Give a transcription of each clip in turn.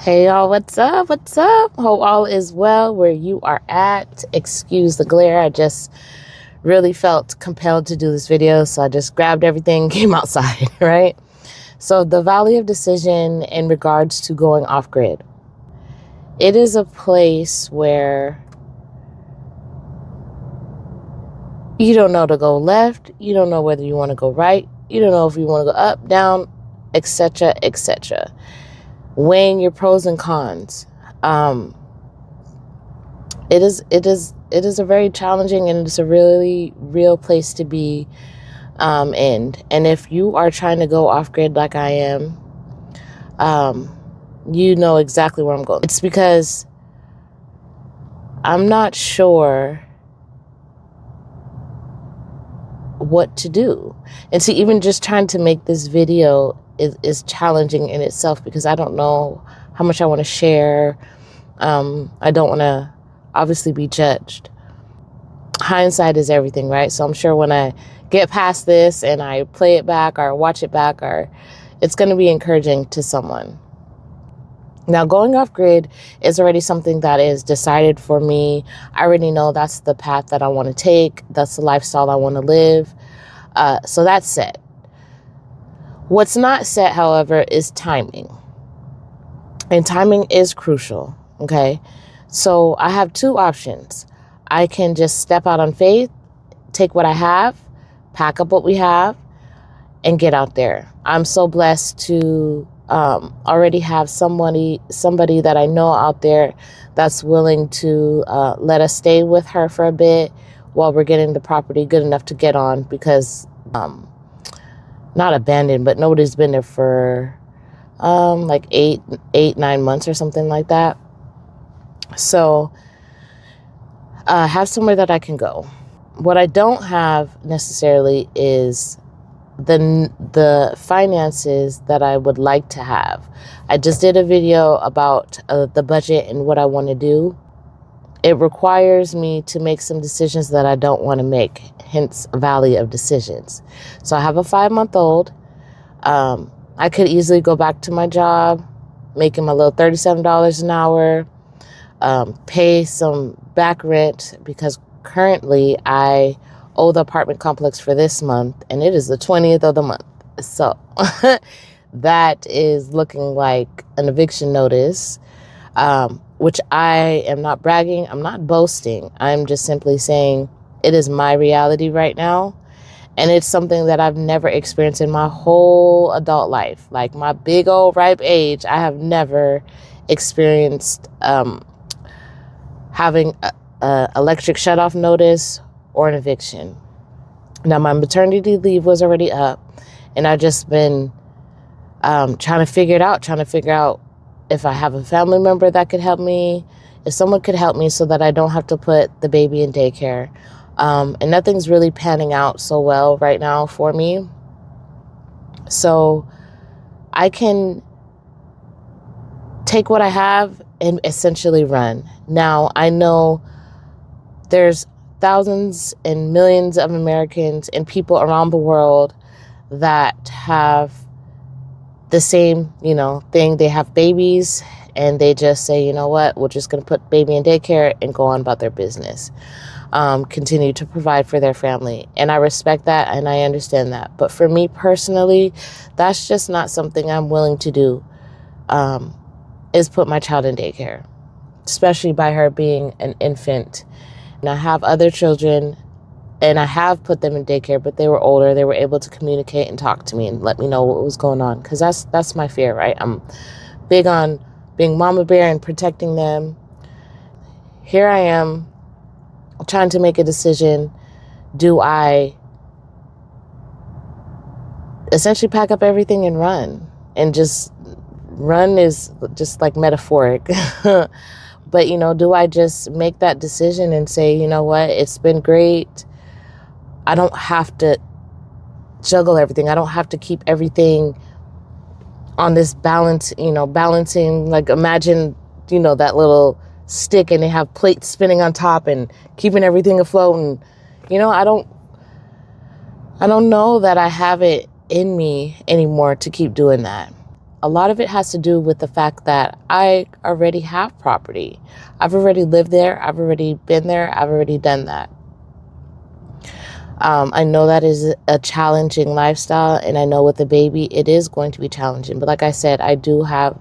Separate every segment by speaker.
Speaker 1: Hey y'all, what's up? What's up? Hope all is well where you are at. Excuse the glare. I just really felt compelled to do this video, so I just grabbed everything, came outside, right? So the Valley of Decision in regards to going off grid. It is a place where you don't know to go left, you don't know whether you want to go right, you don't know if you want to go up, down, etc., etc. Weighing your pros and cons. It is a very challenging and it's a really real place to be in. And if you are trying to go off grid like I am, you know exactly where I'm going. It's because I'm not sure what to do. And see, even just trying to make this video is challenging in itself because I don't know how much I want to share. I don't want to obviously be judged. Hindsight is everything, right? So I'm sure when I get past this and I play it back or watch it back, or it's going to be encouraging to someone. Now, going off grid is already something that is decided for me. I already know that's the path that I want to take. That's the lifestyle I want to live. So that's set. What's not set, however, is timing. And timing is crucial, okay? So I have two options. I can just step out on faith, take what I have, pack up what we have, and get out there. I'm so blessed to already have somebody that I know out there that's willing to let us stay with her for a bit while we're getting the property good enough to get on, because not abandoned, but nobody's been there for like 9 months or something like that. So have somewhere that I can go. What I don't have necessarily is the finances that I would like to have. I just did a video about the budget and what I want to do. It requires me to make some decisions that I don't want to make, hence Valley of Decisions. So I have a 5-month-old. I could easily go back to my job, making my little $37 an hour, pay some back rent, because currently I owe the apartment complex for this month and it is the 20th of the month. So that is looking like an eviction notice, which I am not bragging. I'm not boasting. I'm just simply saying it is my reality right now. And it's something that I've never experienced in my whole adult life. Like my big old ripe age, I have never experienced having a electric shutoff notice or an eviction. Now, my maternity leave was already up, and I've just been trying to figure out if I have a family member that could help me, if someone could help me so that I don't have to put the baby in daycare. And nothing's really panning out so well right now for me. So I can take what I have and essentially run. Now, I know there's thousands and millions of Americans and people around the world that have the same, thing. They have babies and they just say, you know what, we're just going to put baby in daycare and go on about their business. Continue to provide for their family. And I respect that and I understand that. But for me personally, that's just not something I'm willing to do, is put my child in daycare, especially by her being an infant. And I have other children and I have put them in daycare, but they were older. They were able to communicate and talk to me and let me know what was going on. Because that's my fear, right? I'm big on being mama bear and protecting them. Here I am trying to make a decision. Do I essentially pack up everything and run? And just run is just like metaphoric. But, do I just make that decision and say, you know what, it's been great. I don't have to juggle everything. I don't have to keep everything on this balance, balancing. Like imagine, that little stick and they have plates spinning on top and keeping everything afloat. And, I don't know that I have it in me anymore to keep doing that. a lot of it has to do with the fact that I already have property. I've already lived there. I've already been there. I've already done that. I know that is a challenging lifestyle, and I know with a baby, it is going to be challenging. But like I said, I do have,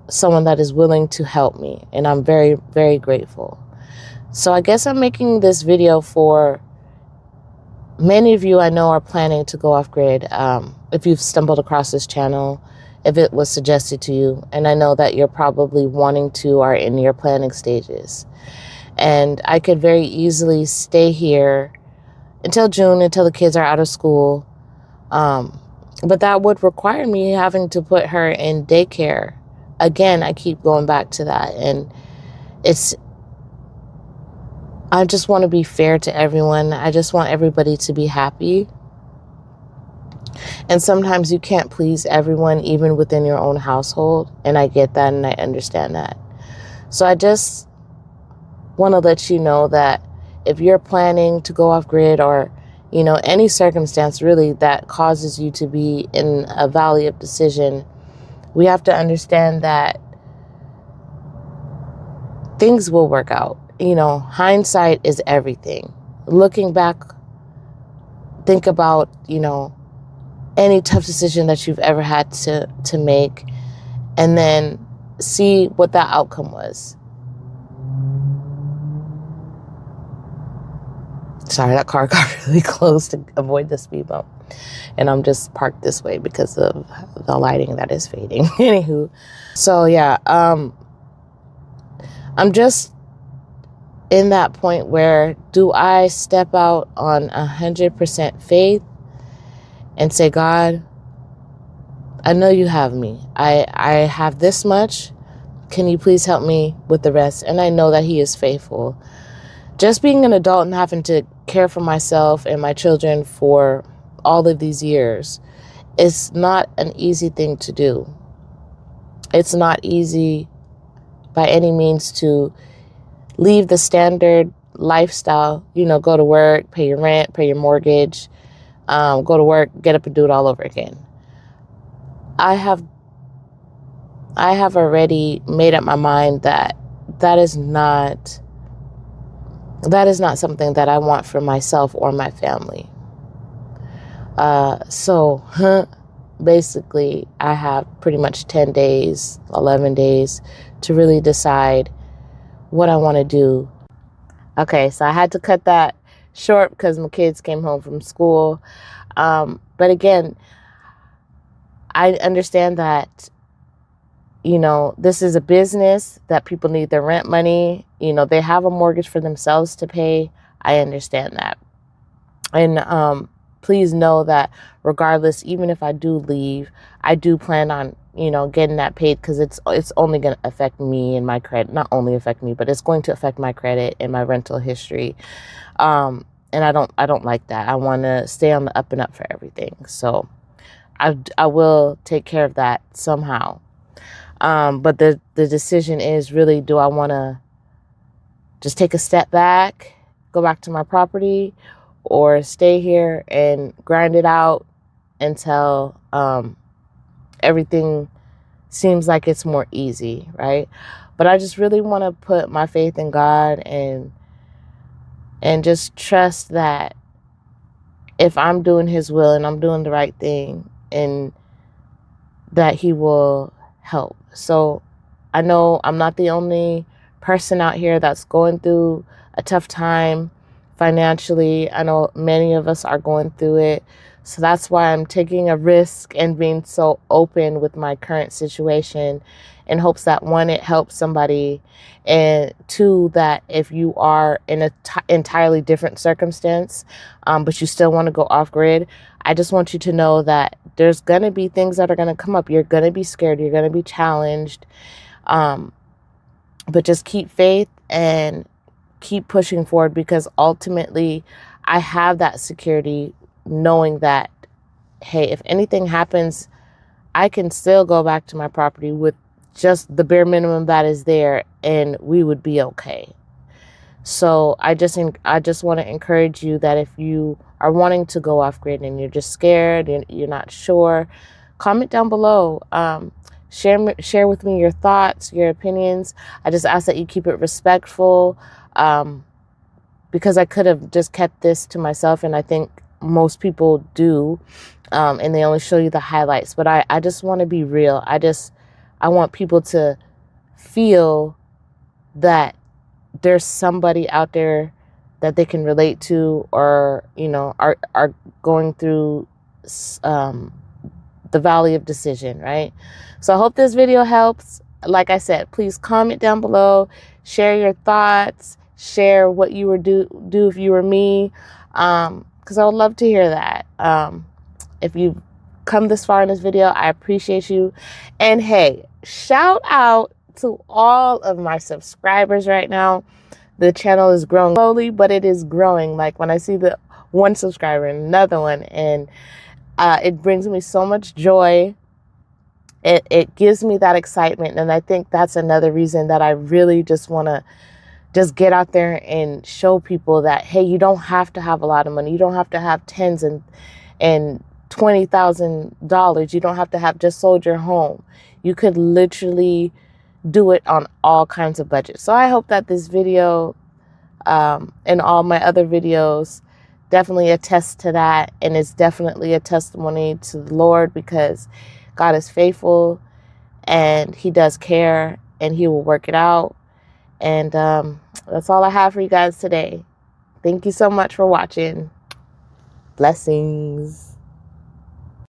Speaker 1: someone that is willing to help me, and I'm very, very grateful. So I guess I'm making this video for many of you I know are planning to go off grid. If you've stumbled across this channel, if it was suggested to you, and I know that you're probably wanting to or in your planning stages. And I could very easily stay here until June, until the kids are out of school. But that would require me having to put her in daycare. Again, I keep going back to that. And I just want to be fair to everyone. I just want everybody to be happy. And sometimes you can't please everyone, even within your own household. And I get that and I understand that. So I just want to let you know that if you're planning to go off grid or, any circumstance really that causes you to be in a valley of decision, we have to understand that things will work out. Hindsight is everything. Looking back, think about, any tough decision that you've ever had to make, and then see what that outcome was. Sorry, that car got really close to avoid the speed bump. And I'm just parked this way because of the lighting that is fading. Anywho, so yeah, I'm just in that point where do I step out on 100% faith and say, God, I know you have me. I have this much. Can you please help me with the rest? And I know that he is faithful. Just being an adult and having to care for myself and my children for all of these years is not an easy thing to do. It's not easy by any means to leave the standard lifestyle, go to work, pay your rent, pay your mortgage, go to work, get up and do it all over again. I have already made up my mind that is not something that I want for myself or my family. So basically, I have pretty much 10 days, 11 days to really decide what I want to do. Okay, so I had to cut that short because my kids came home from school. But again, I understand that, this is a business that people need their rent money. They have a mortgage for themselves to pay. I understand that. And please know that regardless, even if I do leave, I do plan on, getting that paid because it's only going to affect me and my credit. Not only affect me, but it's going to affect my credit and my rental history. And I don't like that. I want to stay on the up and up for everything. So I will take care of that somehow. But the decision is really, do I want to just take a step back, go back to my property, or stay here and grind it out until everything seems like it's more easy, right? But I just really want to put my faith in God and just trust that if I'm doing his will and I'm doing the right thing, and that he will help. So I know I'm not the only person out here that's going through a tough time financially. I know many of us are going through it. So that's why I'm taking a risk and being so open with my current situation in hopes that, one, it helps somebody, and two, that if you are in a entirely different circumstance, but you still want to go off grid, I just want you to know that there's going to be things that are going to come up. You're going to be scared. You're going to be challenged. But just keep faith and keep pushing forward, because ultimately I have that security knowing that, hey, if anything happens, I can still go back to my property with just the bare minimum that is there, and we would be okay. So I just want to encourage you that if you are wanting to go off grid and you're just scared and you're not sure, comment down below. Share with me your thoughts, your opinions. I just ask that you keep it respectful, because I could have just kept this to myself, and I think most people do, and they only show you the highlights. But I just want to be real. I want people to feel that there's somebody out there that they can relate to, or, you know, are going through the valley of decision, right? So I hope this video helps. Like I said, please comment down below, share your thoughts, share what you would do if you were me, because I would love to hear that. If you've come this far in this video, I appreciate you. And hey, shout out to all of my subscribers right now. The channel is growing slowly, but it is growing. Like when I see the one subscriber and another one, and it brings me so much joy. It gives me that excitement. And I think that's another reason that I really just want to just get out there and show people that, hey, you don't have to have a lot of money. You don't have to have tens and $20,000. You don't have to have just sold your home. You could literally do it on all kinds of budgets. So I hope that this video and all my other videos definitely attest to that, and it's definitely a testimony to the Lord, because God is faithful and he does care, and he will work it out. And that's all I have for you guys today. Thank you so much for watching. Blessings.